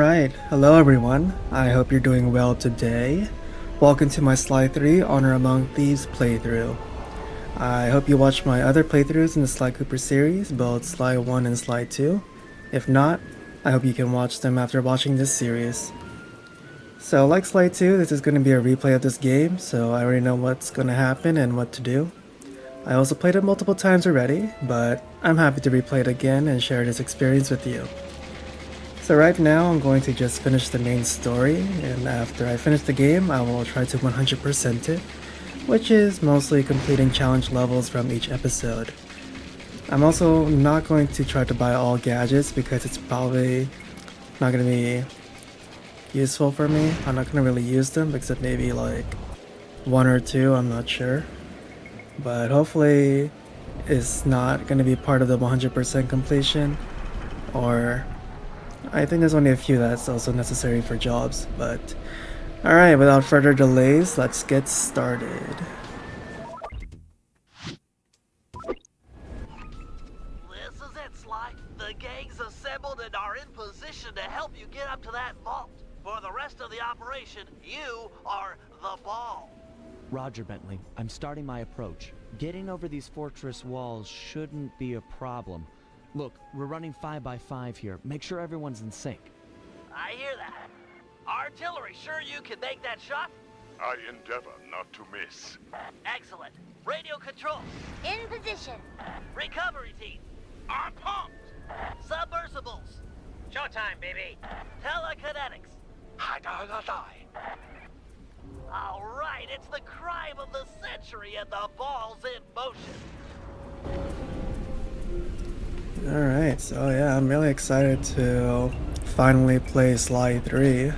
Alright, hello everyone. I hope you're doing well today. Welcome to my Sly 3 Honor Among Thieves playthrough. I hope you watched my other playthroughs in the Sly Cooper series, both Sly 1 and Sly 2. If not, I hope you can watch them after watching this series. So like Sly 2, this is going to be a replay of this game, so I already know what's going to happen and what to do. I also played it multiple times already, but I'm happy to replay it again and share this experience with you. So right now I'm going to just finish the main story, and after I finish the game I will try to 100% it, which is mostly completing challenge levels from each episode. I'm also not going to try to buy all gadgets because it's probably not going to be useful for me. I'm not going to really use them except maybe like one or two, I'm not sure. But hopefully it's not going to be part of the 100% completion, or I think there's only a few that's also necessary for jobs, but alright, without further delays, let's get started. This is it, Sly. The gang's assembled and are in position to help you get up to that vault. For the rest of the operation, you are the ball. Roger, Bentley. I'm starting my approach. Getting over these fortress walls shouldn't be a problem. Look, we're running 5x5 here. Make sure everyone's in sync. I hear that. Artillery, sure you can make that shot? I endeavor not to miss. Excellent. Radio control. In position. Recovery team. On pumped. Submersibles. Showtime, baby. Telekinetics. All right, it's the crime of the century and the ball's in motion. Alright, so yeah, I'm really excited to finally play Sly 3.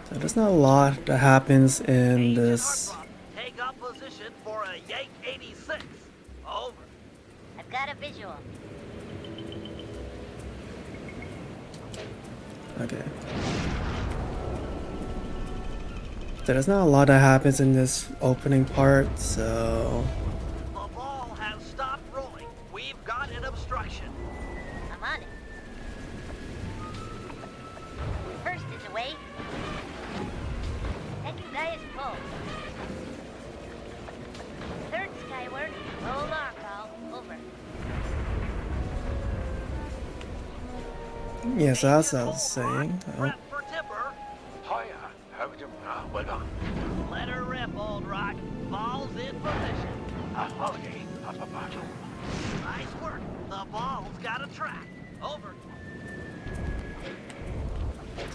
So there's not a lot that happens in this. Take up position for a Yank 86. Over. I've got a visual. Okay. So there's not a lot that happens in this opening part, so The ball has stopped rolling. We've got an obstruction. I'm on it. First is away. Second guy is full. Third skyward. Roll alarm call. Over. yes, as I was saying. Prep for timber. Let her rip, old rock. Ball's in position. Nice work. The ball's got a track. Over.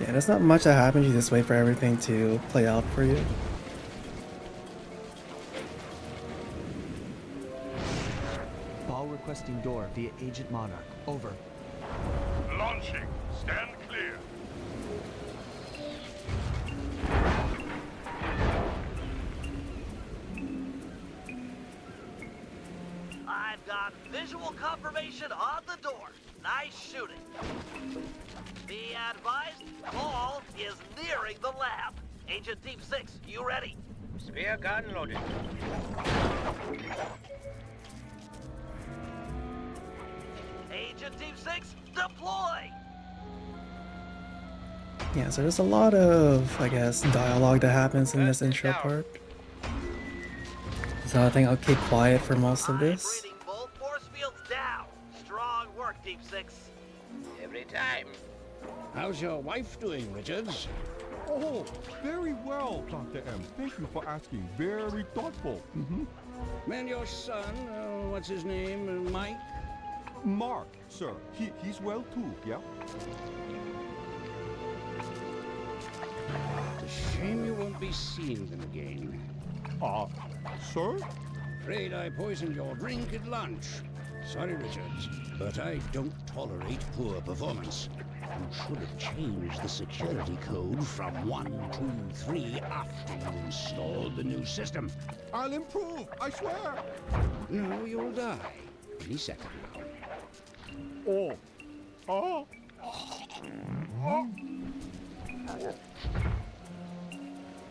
Yeah, there's not much that happens. You just wait for everything to play out for you. Ball requesting door via Agent Monarch. Over. Launching. Stand clear. I've got visual confirmation on the door. Nice shooting. Be advised, ball is nearing the lab. Agent Team 6, you ready? Spear gun loaded. Agent Team 6, deploy! Yeah, so there's a lot of, I guess, dialogue that happens in this intro part. So I think I'll keep quiet for most of this. Reading both force fields down. Strong work, Team 6. Every time. How's your wife doing, Richards? Oh, very well, Dr. M. Thank you for asking. Very thoughtful. And your son, what's his name, Mike? Mark, sir. He's well too, yeah? It's a shame you won't be seeing them again. Sir? Afraid I poisoned your drink at lunch. Sorry, Richards, but I don't tolerate poor performance. You should have changed the security code from 123 after you installed the new system. I'll improve, I swear. No, you'll die any second now. Oh.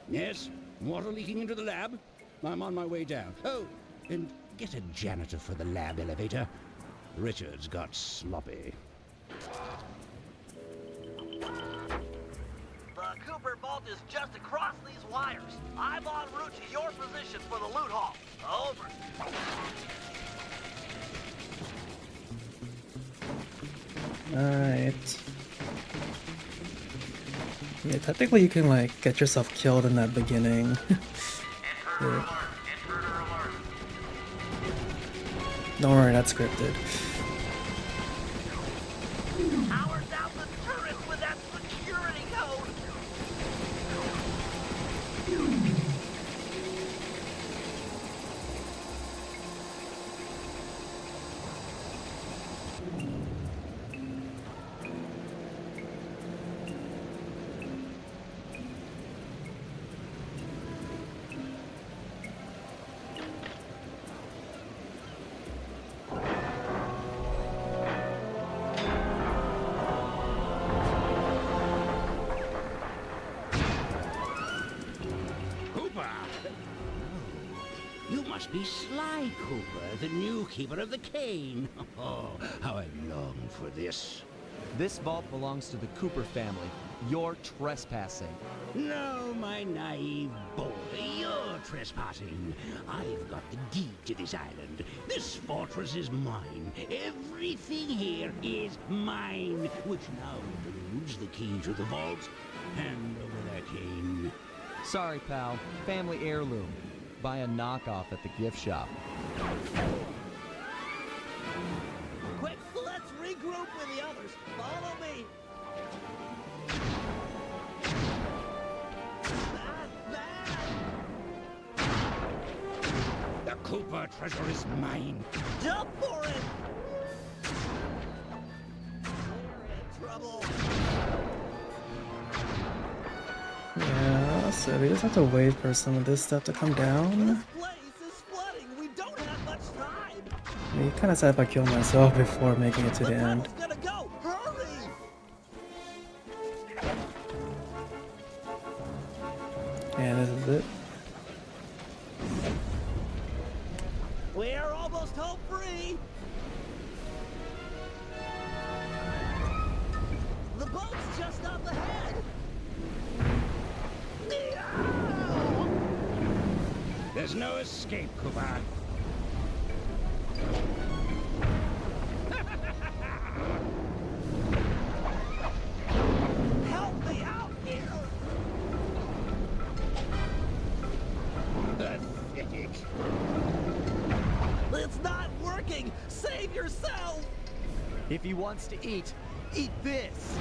Yes? Water leaking into the lab? I'm on my way down. Oh, and get a janitor for the lab elevator. Richards got sloppy. The Cooper vault is just across these wires. I'm en route to your position for the loot haul. Over. Alright. Yeah, technically you can like get yourself killed in that beginning. Yeah. Don't worry, that's scripted. Power down the turret with that security code. Cooper! You must be Sly Cooper, the new keeper of the cane. Oh, how I long for this. This vault belongs to the Cooper family. You're trespassing. No, my naive boy, you're trespassing. I've got the deed to this island. This fortress is mine. Everything here is mine, which now includes the key to the vault. Hand over that cane. Sorry, pal. Family heirloom. Buy a knockoff at the gift shop. Quick, let's regroup with the others. Follow me. The Cooper treasure is mine. Jump for it. We're in trouble. Yeah, so we just have to wait for some of this stuff to come down. This place is flooding. We don't have much time. I mean, kind of sad if I kill myself before making it to the end. tunnel's gonna go. Hurry. And this is it. We're almost home free. The boat's just up ahead. There's no escape, Cooper. Help me out here. Pathetic. It's not working. Save yourself. If he wants to eat this!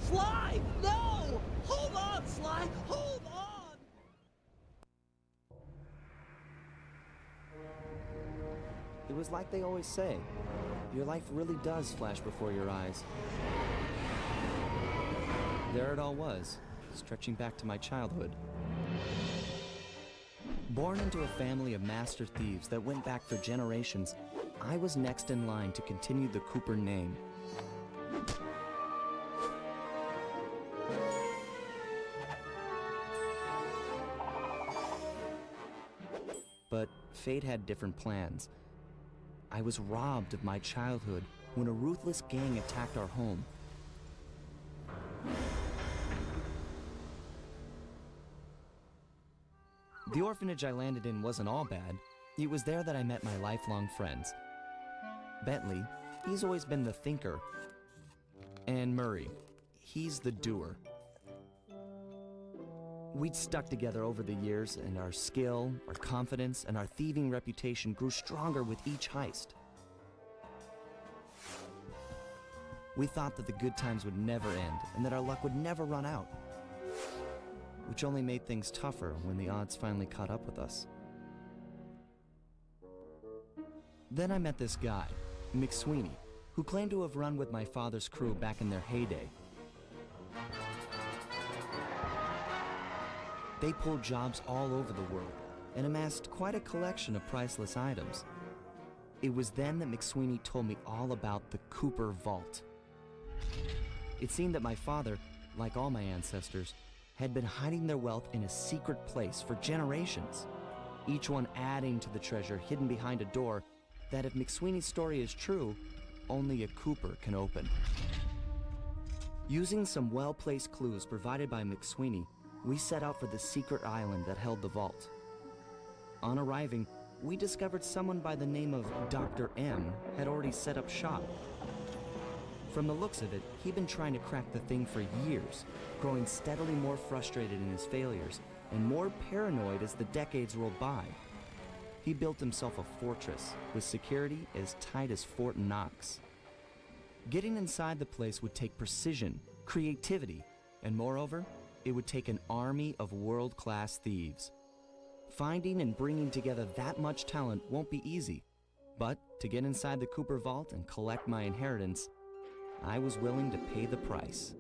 Sly, no! Hold on, Sly. Hold on. It was like they always say. Your life really does flash before your eyes. There it all was, stretching back to my childhood. Born into a family of master thieves that went back for generations, I was next in line to continue the Cooper name. But fate had different plans. I was robbed of my childhood when a ruthless gang attacked our home. The orphanage I landed in wasn't all bad. It was there that I met my lifelong friends. Bentley, he's always been the thinker. And Murray, he's the doer. We'd stuck together over the years, and our skill, our confidence, and our thieving reputation grew stronger with each heist. We thought that the good times would never end, and that our luck would never run out. Which only made things tougher when the odds finally caught up with us. Then I met this guy, McSweeney, who claimed to have run with my father's crew back in their heyday. They pulled jobs all over the world, and amassed quite a collection of priceless items. It was then that McSweeney told me all about the Cooper Vault. It seemed that my father, like all my ancestors, had been hiding their wealth in a secret place for generations, each one adding to the treasure hidden behind a door that, if McSweeney's story is true, only a Cooper can open. Using some well-placed clues provided by McSweeney, we set out for the secret island that held the vault. On arriving, we discovered someone by the name of Dr. M had already set up shop. From the looks of it, he'd been trying to crack the thing for years, growing steadily more frustrated in his failures and more paranoid as the decades rolled by. He built himself a fortress with security as tight as Fort Knox. Getting inside the place would take precision, creativity, and moreover, it would take an army of world-class thieves. Finding and bringing together that much talent won't be easy, but to get inside the Cooper Vault and collect my inheritance, I was willing to pay the price.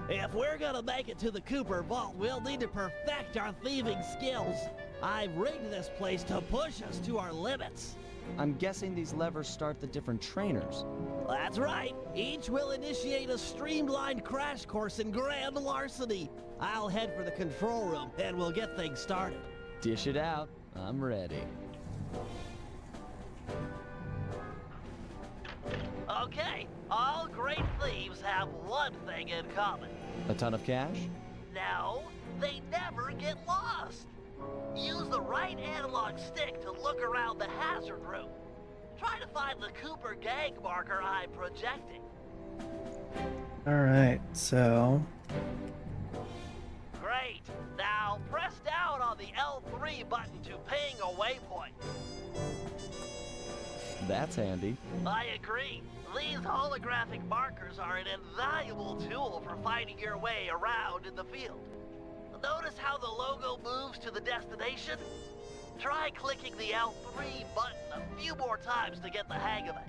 If we're gonna make it to the Cooper Vault, we'll need to perfect our thieving skills. I've rigged this place to push us to our limits. I'm guessing these levers start the different trainers. That's right. Each will initiate a streamlined crash course in grand larceny. I'll head for the control room, and we'll get things started. Dish it out. I'm ready. Okay, all great thieves have one thing in common. A ton of cash? No, they never get lost. Use the right analog stick to look around the hazard room. Try to find the Cooper gang marker I'm projecting. Alright, so... Great. Now press down on the L3 button to ping a waypoint. That's handy. I agree. These holographic markers are an invaluable tool for finding your way around in the field. Notice how the logo moves to the destination? Try clicking the L3 button a few more times to get the hang of it.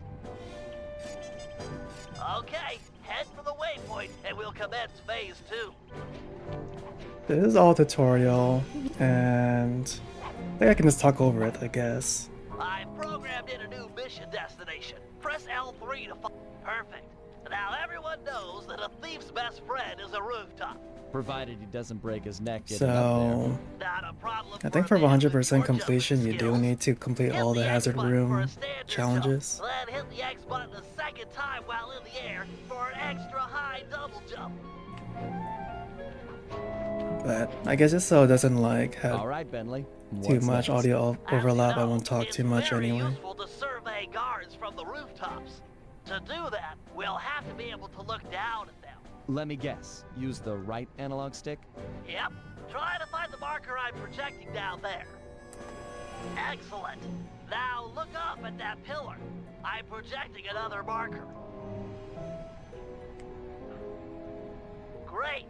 Okay, head for the waypoint and we'll commence phase 2. This is all tutorial, and I think I can just talk over it, I guess. I've programmed in a new mission destination. Press L3 to find. Perfect. Now everyone knows that a thief's best friend is a rooftop. Provided he doesn't break his neck getting up there. So, Not a problem. I think for 100% completion, you do need to complete all the hazard room challenges. Then hit the X button a second time while in the air for an extra high double jump. But I guess just so it doesn't like have All right, Bentley. too What's much next? audio As overlap, you I know, won't talk too much It's very anyway. useful to survey guards from the rooftops. To do that, we'll have to be able to look down at them. Let me guess. Use the right analog stick? Yep. Try to find the marker I'm projecting down there. Excellent. Now look up at that pillar. I'm projecting another marker. Great.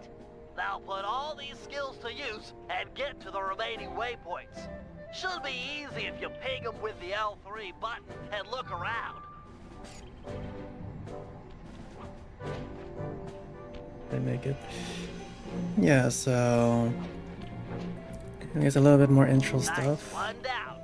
Now put all these skills to use and get to the remaining waypoints. Should be easy if you ping them with the L3 button and look around. They make it. Yeah, so here's a little bit more intro Nice stuff. one down.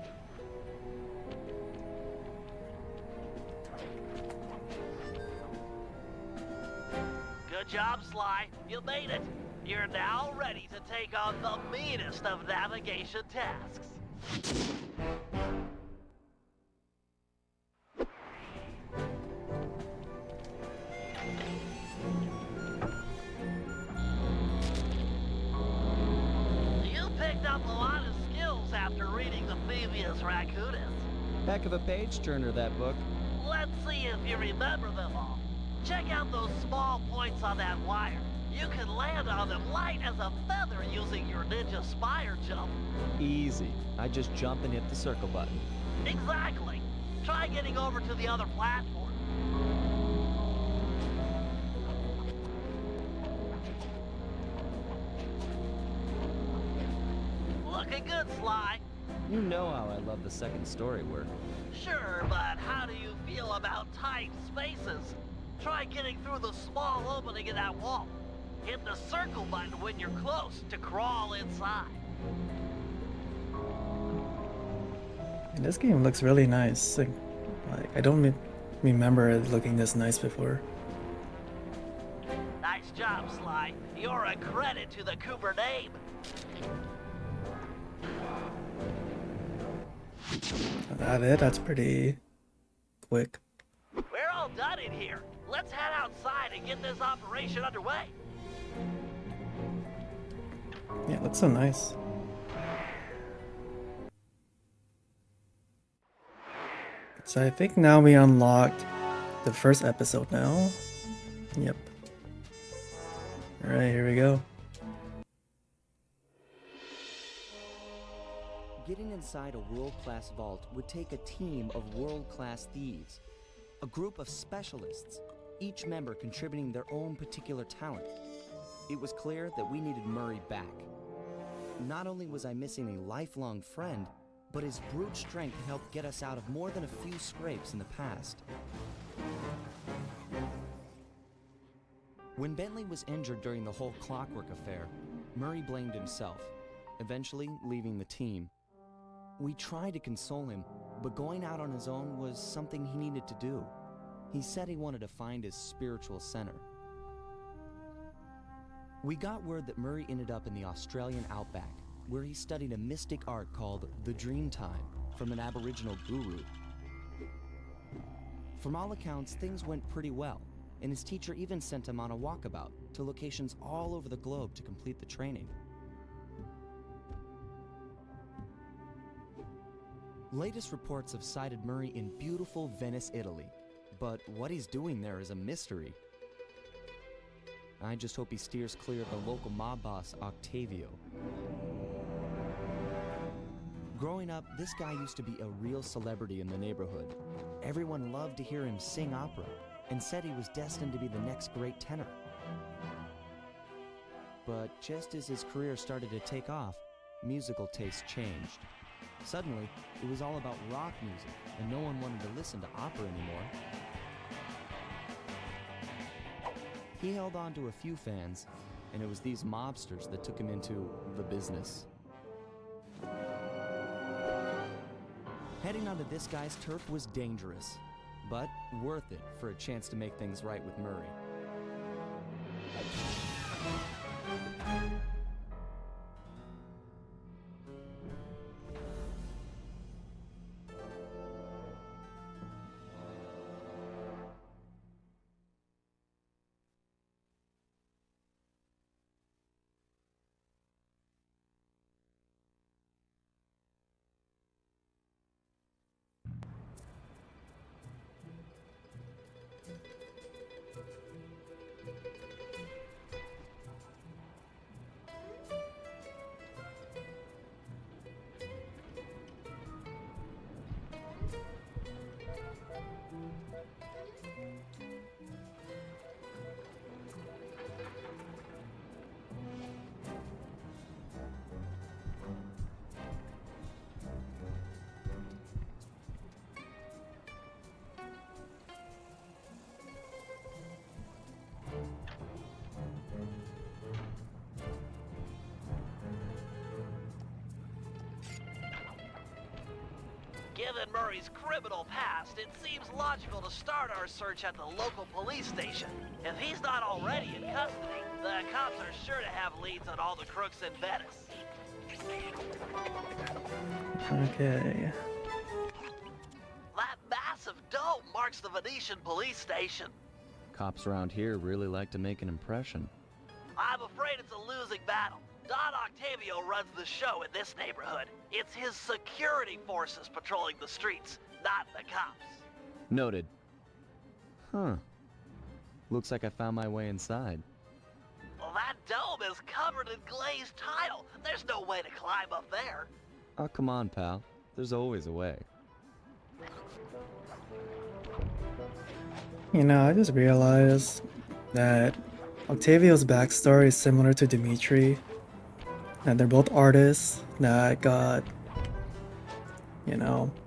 Good job, Sly. You made it. You're now ready to take on the meanest of navigation tasks. You picked up a lot of skills after reading the Thieves Raccoonus. Heck of a page turner, that book. Let's see if you remember them all. Check out those small points on that wire. You can land on them light as a feather using your ninja spire jump. Easy. I just jump and hit the circle button. Exactly. Try getting over to the other platform. Looking good, Sly. You know how I love the second story work. Sure, but how do you feel about tight spaces? Try getting through the small opening in that wall. Hit the circle button when you're close to crawl inside. And this game looks really nice. Like I don't remember it looking this nice before. Nice job, Sly. You're a credit to the Cooper name. That it? That's pretty quick. We're all done in here. Let's head outside and get this operation underway. Yeah, it looks so nice. So I think now we unlocked the first episode now. Yep. Alright, here we go. Getting inside a world-class vault would take a team of world-class thieves. A group of specialists, each member contributing their own particular talent. It was clear that we needed Murray back. Not only was I missing a lifelong friend, but his brute strength helped get us out of more than a few scrapes in the past. When Bentley was injured during the whole clockwork affair, Murray blamed himself, eventually leaving the team. We tried to console him, but going out on his own was something he needed to do. He said he wanted to find his spiritual center. We got word that Murray ended up in the Australian outback, where he studied a mystic art called the Dreamtime from an Aboriginal guru. From all accounts, things went pretty well, and his teacher even sent him on a walkabout to locations all over the globe to complete the training. Latest reports have cited Murray in beautiful Venice, Italy, but what he's doing there is a mystery. I just hope he steers clear of the local mob boss, Octavio. Growing up, this guy used to be a real celebrity in the neighborhood. Everyone loved to hear him sing opera and said he was destined to be the next great tenor. But just as his career started to take off, musical tastes changed. Suddenly, it was all about rock music, and no one wanted to listen to opera anymore. He held on to a few fans, and it was these mobsters that took him into the business. Heading onto this guy's turf was dangerous, but worth it for a chance to make things right with Murray. Given Murray's criminal past, it seems logical to start our search at the local police station. If he's not already in custody, the cops are sure to have leads on all the crooks in Venice. Okay. That massive dome marks the Venetian police station. Cops around here really like to make an impression. I'm afraid it's a losing battle. Don Octavio runs the show in this neighborhood. It's his security forces patrolling the streets, not the cops. Noted. Huh. Looks like I found my way inside. Well, that dome is covered in glazed tile. There's no way to climb up there. Oh, come on, pal. There's always a way. You know, I just realized that Octavio's backstory is similar to Dimitri. And they're both artists that got,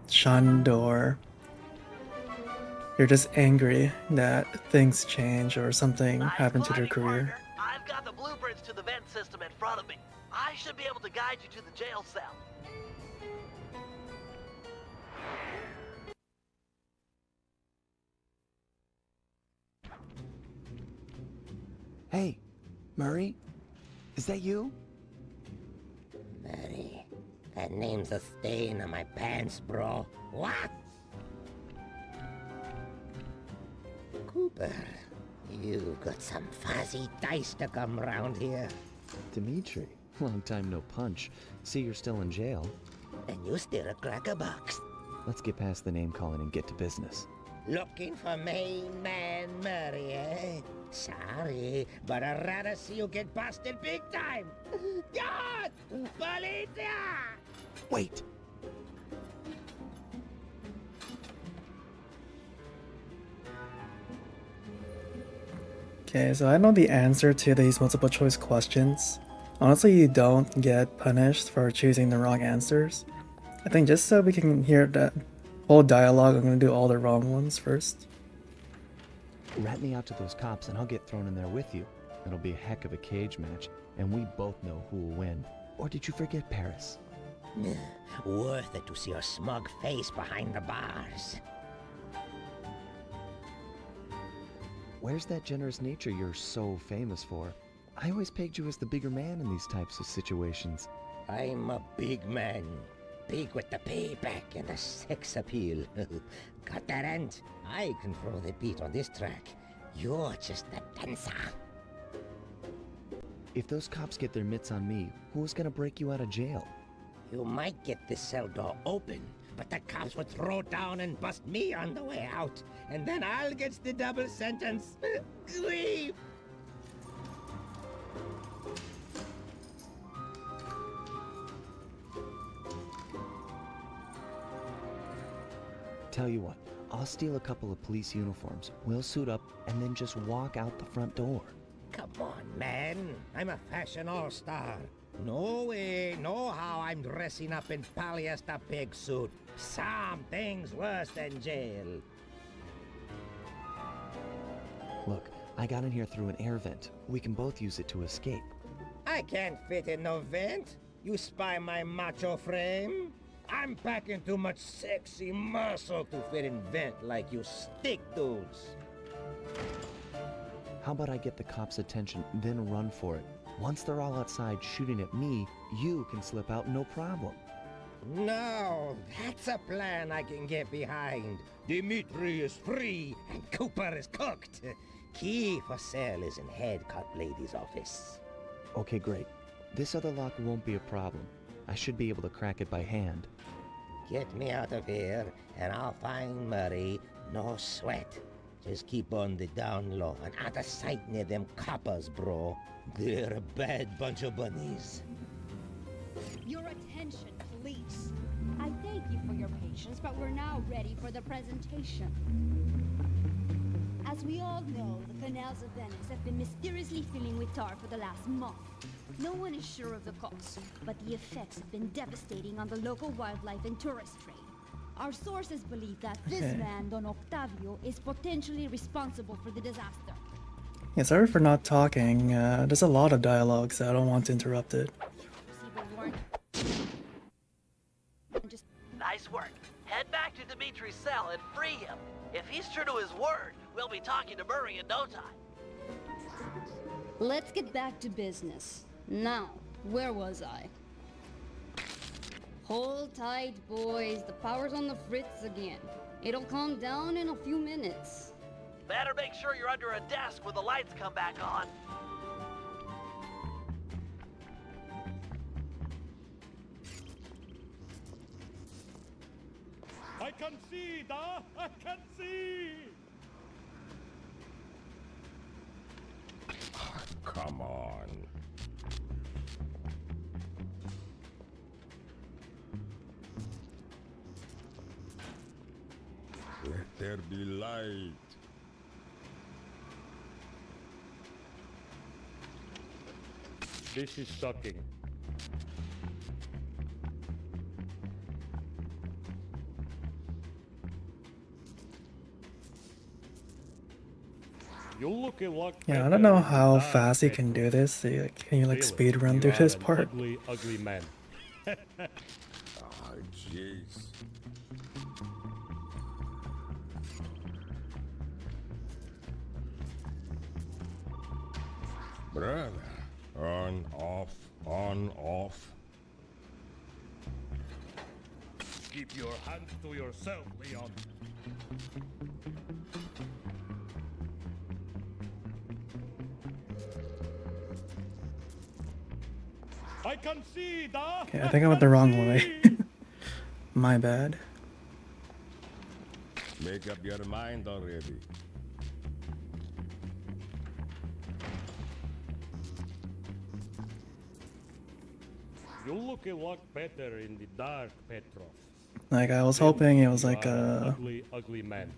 shunned, or you're just angry that things change or something Nice happened to their climbing, career. partner. I've got the blueprints to the vent system in front of me. I should be able to guide you to the jail cell. Hey, Murray? Is that you? Murray, that name's a stain on my pants, bro. What? Cooper, you got some fuzzy dice to come round here. Dimitri. Long time no punch. See, you're still in jail. And you steer a cracker box. Let's get past the name calling and get to business. Looking for main man Murray, eh? Sorry, but I'd rather see you get busted big time. God! Policia! Wait! Okay, so I know the answer to these multiple choice questions. Honestly, you don't get punished for choosing the wrong answers. I think just so we can hear that whole dialogue, I'm gonna do all the wrong ones first. Rat me out to those cops and I'll get thrown in there with you. It'll be a heck of a cage match, and we both know who will win. Or did you forget Paris? Worth it to see your smug face behind the bars. Where's that generous nature you're so famous for? I always pegged you as the bigger man in these types of situations. I'm a big man. Big with the payback and the sex appeal. Got that, Ant? I control the beat on this track. You're just the dancer. If those cops get their mitts on me, who's gonna break you out of jail? You might get this cell door open, but the cops would throw down and bust me on the way out. And then I'll get the double sentence. Grief! Tell you what, I'll steal a couple of police uniforms. We'll suit up and then just walk out the front door. Come on, man. I'm a fashion all-star. No way, no how I'm dressing up in polyester pig suit. Something's worse than jail. Look, I got in here through an air vent. We can both use it to escape. I can't fit in no vent. You spy my macho frame? I'm packing too much sexy muscle to fit in vent like you stick dudes. How about I get the cops' attention, then run for it? Once they're all outside shooting at me, you can slip out no problem. No, that's a plan I can get behind. Dimitri is free and Cooper is cooked. Key for sale is in head cut lady's office. Okay, great. This other lock won't be a problem. I should be able to crack it by hand. Get me out of here, and I'll find Murray. No sweat. Just keep on the down low and out of sight near them coppers, bro. They're a bad bunch of bunnies. Your attention, police. I thank you for your patience, but we're now ready for the presentation. As we all know, the canals of Venice have been mysteriously filling with tar for the last month. No one is sure of the cause, but the effects have been devastating on the local wildlife and tourist trade. Our sources believe that this man, Don Octavio, is potentially responsible for the disaster. Yeah, sorry for not talking. There's a lot of dialogue, so I don't want to interrupt it. Nice work. Head back to Dimitri's cell and free him. If he's true to his word, we'll be talking to Murray in no time. Let's get back to business. Now, where was I? Hold tight, boys. The power's on the fritz again. It'll calm down in a few minutes. Better make sure you're under a desk when the lights come back on. I can see, da! I can see! come on. Let there be light. This is shocking. You're looking like Yeah, I don't know how fast he can do this. Can you like speed run through this part? Ugly, ugly man. Ah, jeez. Brother, on, off, on, off. Keep your hands to yourself, Leon. I can see that. Okay, I think I went the wrong way. My bad. Make up your mind already. You're looking like better in the dark, Petrov. Like I was hoping it was like a ugly, ugly man.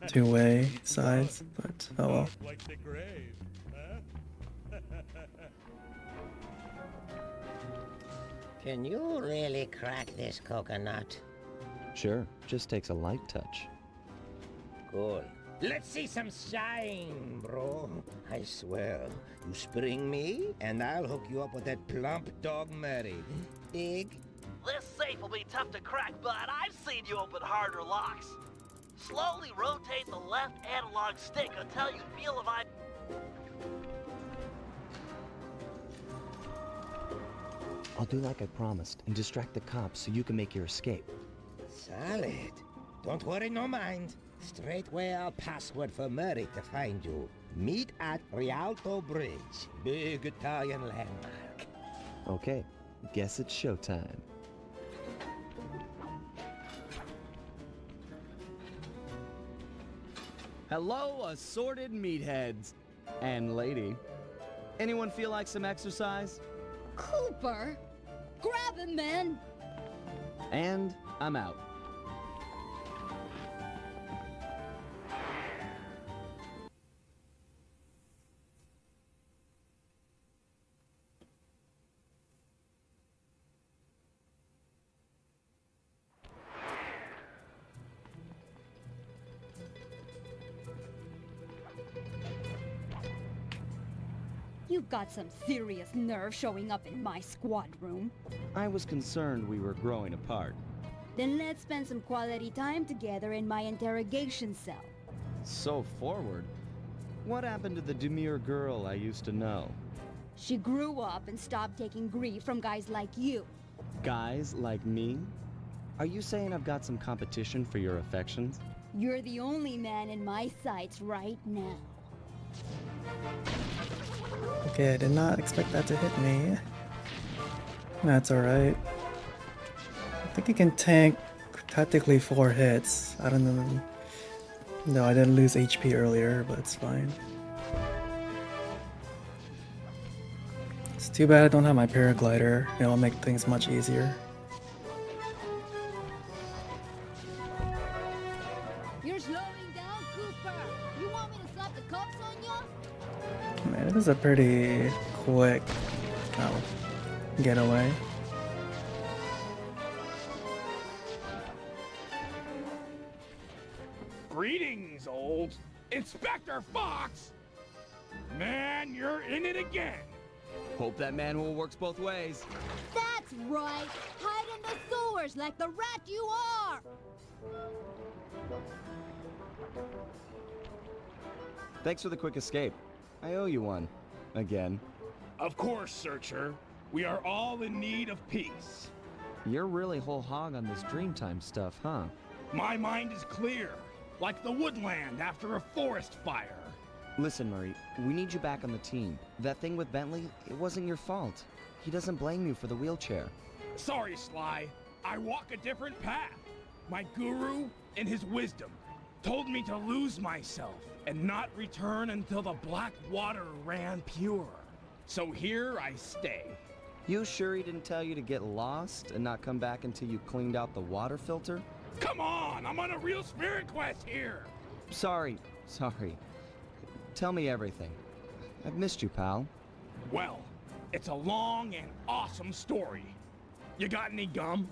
two-way sides, but oh well. Dark like the grave, huh? Can you really crack this coconut? Sure, just takes a light touch. Cool. Let's see some shine, bro. I swear, you spring me, and I'll hook you up with that plump dog Murray. Dig? This safe will be tough to crack, but I've seen you open harder locks. Slowly rotate the left analog stick until you feel a vibe. I'll do like I promised and distract the cops so you can make your escape. Solid. Don't worry, no mind. Straightway I'll password for Murray to find you. Meet at Rialto Bridge. Big Italian landmark. Okay, guess it's showtime. Hello, assorted meatheads. And lady. Anyone feel like some exercise? Cooper! Grab him, man! And I'm out. You've got some serious nerve showing up in my squad room. I was concerned we were growing apart. Then let's spend some quality time together in my interrogation cell. So forward. What happened to the demure girl I used to know? She grew up and stopped taking grief from guys like you. Guys like me? Are you saying I've got some competition for your affections? You're the only man in my sights right now. Okay, I did not expect that to hit me. That's alright. I think he can tank technically 4 hits. I don't know. No, I didn't lose HP earlier, but it's fine. It's too bad I don't have my paraglider. It'll make things much easier. You're slowing down, Cooper! You want me to slap the cuffs on you? Man, this is a pretty quick getaway. Greetings, old Inspector Fox! Man, you're in it again! Hope that manual works both ways. That's right! Hide in the sewers like the rat you are! Thanks for the quick escape. I owe you one. Again. Of course, Searcher. We are all in need of peace. You're really whole hog on this Dreamtime stuff, huh? My mind is clear, like the woodland after a forest fire. Listen, Murray, we need you back on the team. That thing with Bentley, it wasn't your fault. He doesn't blame you for the wheelchair. Sorry, Sly. I walk a different path. My guru and his wisdom. told me to lose myself and not return until the black water ran pure. So here I stay. You sure he didn't tell you to get lost and not come back until you cleaned out the water filter? Come on, I'm on a real spirit quest here. Sorry. Tell me everything. I've missed you, pal. Well, it's a long and awesome story. You got any gum?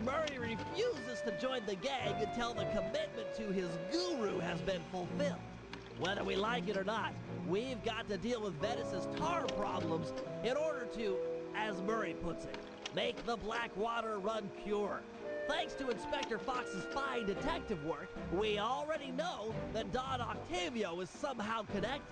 Murray refuses to join the gang until the commitment to his guru has been fulfilled. Whether we like it or not, we've got to deal with Venice's tar problems in order to, as Murray puts it, make the black water run pure. Thanks to Inspector Fox's fine detective work, we already know that Don Octavio is somehow connected.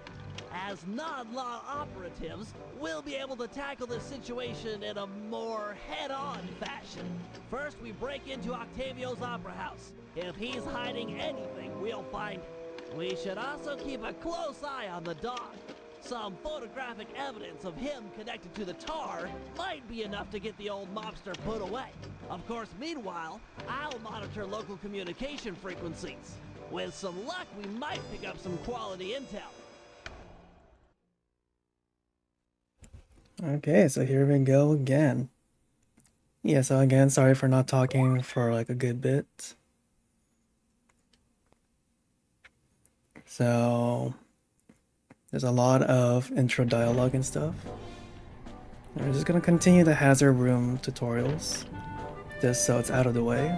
As non-law operatives, we'll be able to tackle this situation in a more head-on fashion. First, we break into Octavio's opera house. If he's hiding anything, we'll find it. We should also keep a close eye on the dog. Some photographic evidence of him connected to the tar might be enough to get the old mobster put away. Of course, meanwhile, I'll monitor local communication frequencies. With some luck, we might pick up some quality intel. Okay, so here we go again. Yeah, so again, sorry for not talking for like a good bit. So there's a lot of intro dialogue and stuff. And we're just gonna continue the hazard room tutorials, just so it's out of the way.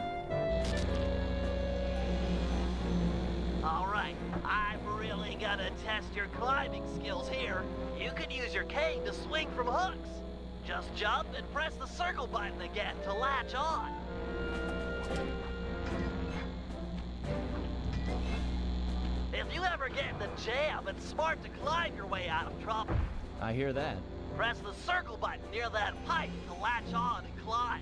Alright, I'm really gonna test your climbing skills here. You can use your cane to swing from hooks. Just jump and press the circle button again to latch on. If you ever get in a jam, it's smart to climb your way out of trouble. I hear that. Press the circle button near that pipe to latch on and climb.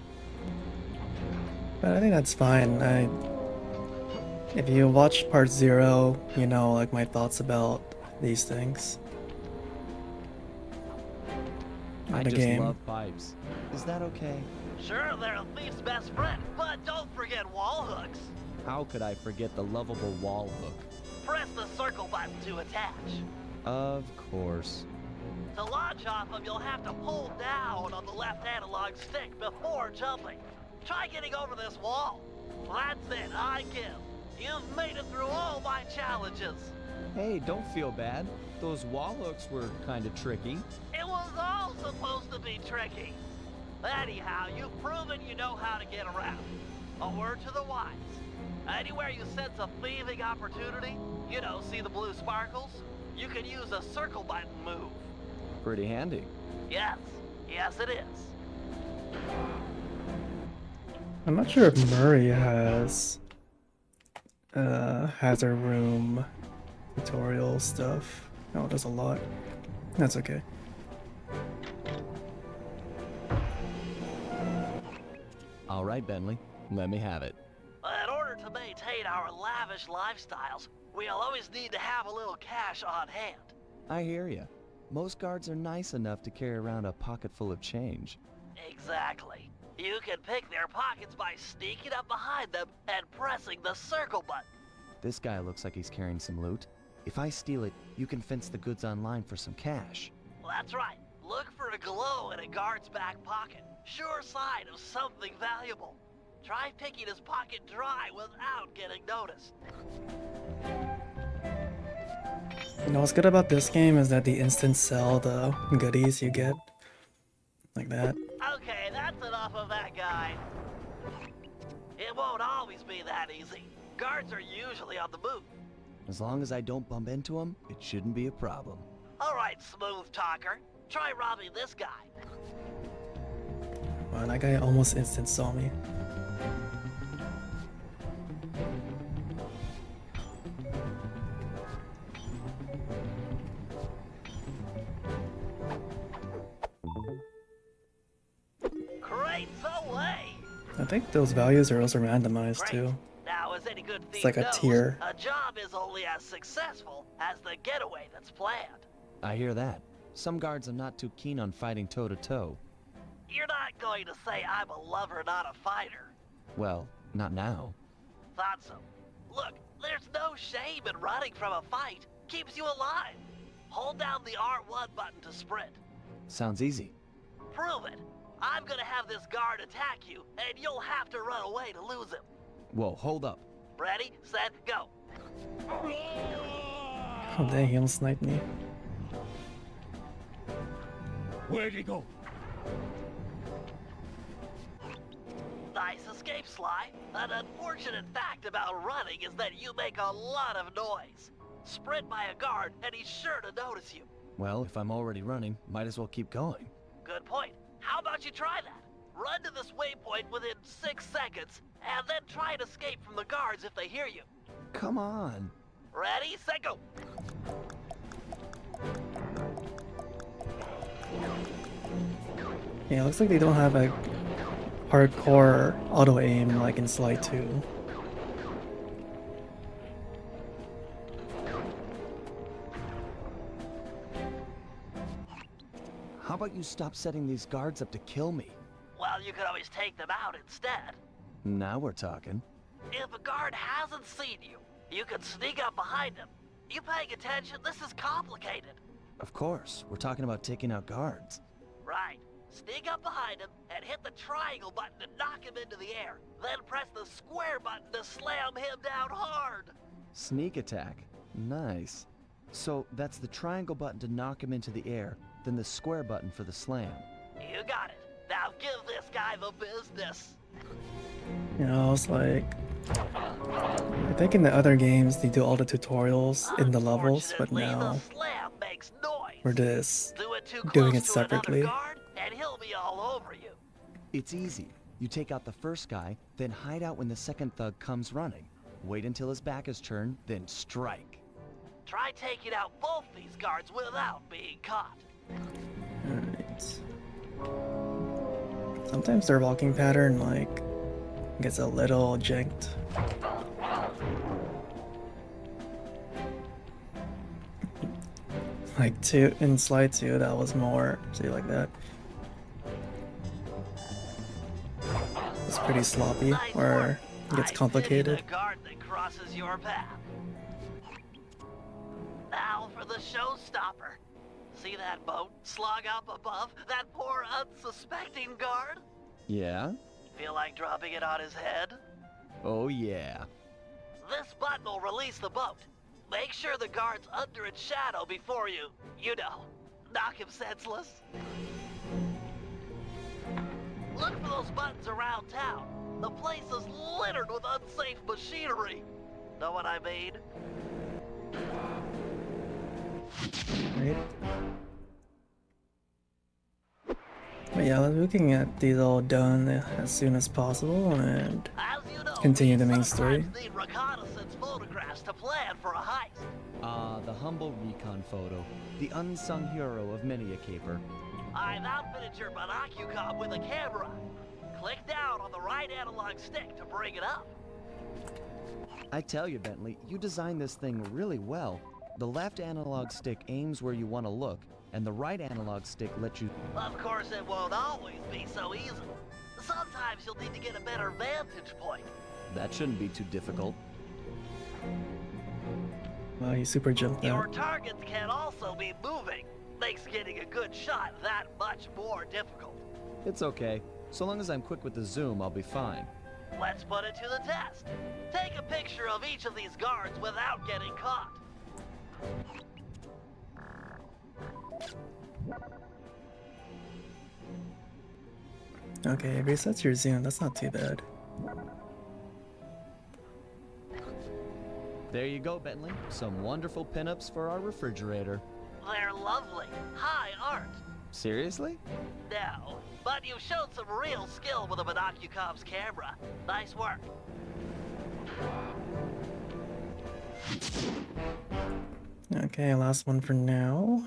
But I think that's fine. If you watch part 0, you know, like my thoughts about these things. I The just game. love pipes. Is that okay? Sure, they're a thief's best friend, but don't forget wall hooks. How could I forget the lovable wall hook? Press the circle button to attach. Of course. To launch off them, you'll have to pull down on the left analog stick before jumping. Try getting over this wall. That's it, I give. You've made it through all my challenges. Hey, don't feel bad. Those wall hooks were kind of tricky. It was all supposed to be tricky. Anyhow, you've proven you know how to get around. A word to the wise. Anywhere you sense a thieving opportunity, you know, see the blue sparkles? You can use a circle button move. Pretty handy. Yes, it is. I'm not sure if Murray has hazard room tutorial stuff. Oh, there's a lot. That's okay. All right, Bentley, let me have it. In order to maintain our lavish lifestyles, we'll always need to have a little cash on hand. I hear ya. Most guards are nice enough to carry around a pocket full of change. Exactly. You can pick their pockets by sneaking up behind them and pressing the circle button. This guy looks like he's carrying some loot. If I steal it, you can fence the goods online for some cash. That's right. Look for a glow in a guard's back pocket. Sure sign of something valuable. Try picking his pocket dry without getting noticed. You know what's good about this game is that the instant sell the goodies you get. Like that. Okay, that's enough of that guy. It won't always be that easy. Guards are usually on the move. As long as I don't bump into him, it shouldn't be a problem. Alright, smooth talker. Try robbing this guy. Wow, that guy almost instant saw me. Crates away! I think those values are also randomized Great. too. Now, is good thief like a knows, tier. a job is only as successful as the getaway that's planned. I hear that. Some guards are not too keen on fighting toe-to-toe. You're not going to say I'm a lover, not a fighter. Well, not now. Thought so. Look, there's no shame in running from a fight. Keeps you alive. Hold down the R1 button to sprint. Sounds easy. Prove it. I'm gonna have this guard attack you, and you'll have to run away to lose him. Whoa, hold up. Ready, set, go. Oh dang, he almost sniped me. Where'd he go? Nice escape, Sly. An unfortunate fact about running is that you make a lot of noise. Sprint by a guard, and he's sure to notice you. Well, if I'm already running, might as well keep going. Good point. How about you try that? Run to this waypoint within 6 seconds, and then try and escape from the guards if they hear you. Come on. Ready, set, go. Yeah, it looks like they don't have a hardcore auto aim like in Sly 2. How about you stop setting these guards up to kill me? Well, you could always take them out instead. Now we're talking. If a guard hasn't seen you, you could sneak up behind him. You paying attention? This is complicated. Of course, we're talking about taking out guards. Right. Sneak up behind him and hit the triangle button to knock him into the air. Then press the square button to slam him down hard. Sneak attack. Nice. So that's the triangle button to knock him into the air, then the square button for the slam. You got it. Now give this guy the business. You know, it's like, I think in the other games they do all the tutorials in the levels, but now The slam makes noise. we're just Do it too doing close it to separately. another guard, and he'll be all over you. It's easy. You take out the first guy, then hide out when the second thug comes running. Wait until his back is turned, then strike. Try taking out both these guards without being caught. Alright. Sometimes their walking pattern, like, gets a little janked. Like, in Sly 2, that was more, see, like that. It's pretty sloppy, or it gets complicated. The guard that crosses your path. Now for the showstopper. See that boat slung up above? That poor unsuspecting guard? Yeah? Feel like dropping it on his head? Oh yeah. This button will release the boat. Make sure the guard's under its shadow before you know, knock him senseless. Look for those buttons around town. The place is littered with unsafe machinery. Know what I mean? Right? But yeah, looking at these all done as soon as possible and continue the main story. Need reconnaissance photographs to plan for a heist. The humble recon photo. The unsung hero of many a caper. I've outfitted your monocucom with a camera. Click down on the right analog stick to bring it up. I tell you, Bentley, you designed this thing really well. The left analog stick aims where you want to look, and the right analog stick lets you... Of course, it won't always be so easy. Sometimes you'll need to get a better vantage point. That shouldn't be too difficult. Wow, he super jumped Your out. targets can also be moving. Makes getting a good shot that much more difficult. It's okay. So long as I'm quick with the zoom, I'll be fine. Let's put it to the test. Take a picture of each of these guards without getting caught. Okay, it resets your zoom, that's not too bad. There you go, Bentley. Some wonderful pinups for our refrigerator. They're lovely. High art. Seriously? No, but you showed some real skill with a monocucom's camera. Nice work. Okay, last one for now.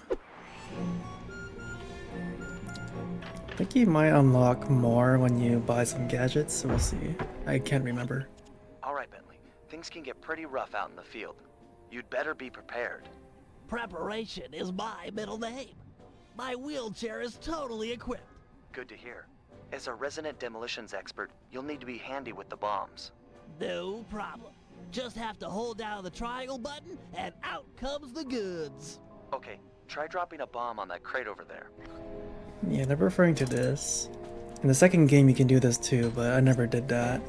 I think you might unlock more when you buy some gadgets, so we'll see. I can't remember. All right, Bentley. Things things can get pretty rough out in the field. You'd better be prepared. Preparation is my middle name. My wheelchair is totally equipped. Good to hear. As a resident demolitions expert, you'll need to be handy with the bombs. No problem. Just have to hold down the triangle button and out comes the goods. Okay, try dropping a bomb on that crate over there. Yeah, they're referring to this. In the second game you can do this too, but I never did that.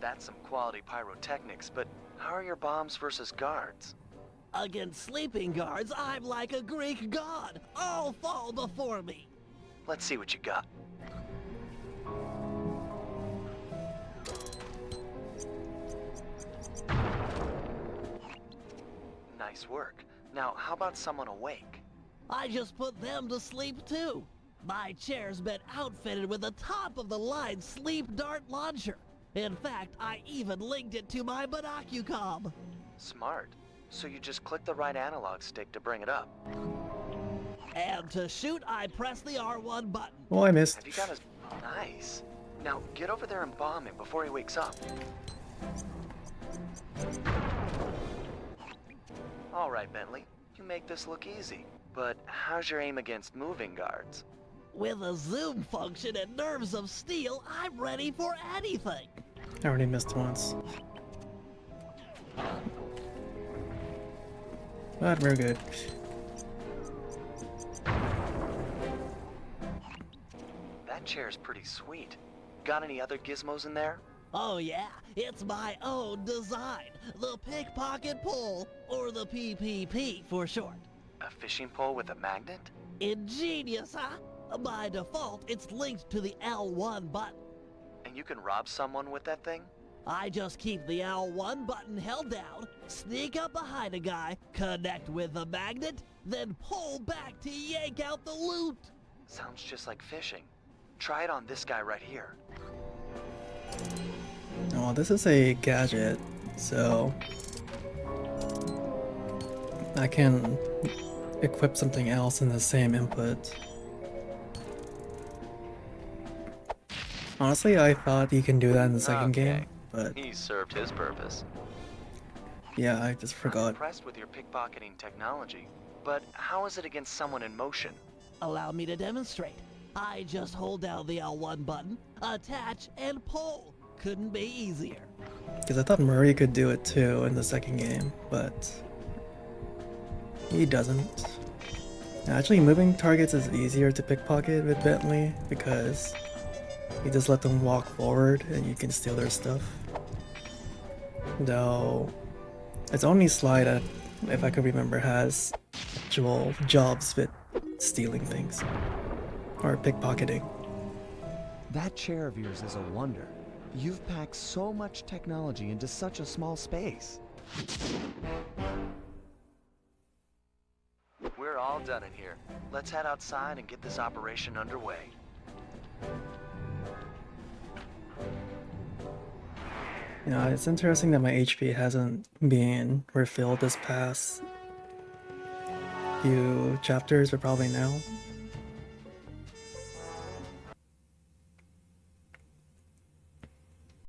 That's some quality pyrotechnics, but how are your bombs versus guards? Against sleeping guards, I'm like a Greek god. All fall before me. Let's see what you got. Nice work. Now, how about someone awake? I just put them to sleep too. My chair's been outfitted with a top-of-the-line sleep dart launcher. In fact, I even linked it to my binocucom. Smart. So you just click the right analog stick to bring it up. And to shoot, I press the R1 button. Oh, I missed. Have you got his... Nice. Now, get over there and bomb him before he wakes up. All right, Bentley. You make this look easy. But how's your aim against moving guards? With a zoom function and nerves of steel, I'm ready for anything. I already missed once. But we're good. That chair's pretty sweet. Got any other gizmos in there? Oh yeah, it's my own design. The pickpocket pole, or the PPP for short. A fishing pole with a magnet? Ingenious, huh? By default, it's linked to the L1 button. And you can rob someone with that thing? I just keep the L1 button held down, sneak up behind a guy, connect with the magnet, then pull back to yank out the loot. Sounds just like fishing. Try it on this guy right here. Oh, this is a gadget, so I can equip something else in the same input. Honestly, I thought you can do that in the second game, but he served his purpose. Yeah, I just forgot. I'm impressed with your pickpocketing technology, but how is it against someone in motion? Allow me to demonstrate. I just hold down the L1 button, attach, and pull. Couldn't be easier. Because I thought Murray could do it too in the second game, but he doesn't. Actually, moving targets is easier to pickpocket with Bentley because you just let them walk forward and you can steal their stuff. Though, it's only Sly that, if I could remember, has actual jobs with stealing things. Or pickpocketing. That chair of yours is a wonder. You've packed so much technology into such a small space. We're all done in here. Let's head outside and get this operation underway. You know, it's interesting that my HP hasn't been refilled this past few chapters, but probably now.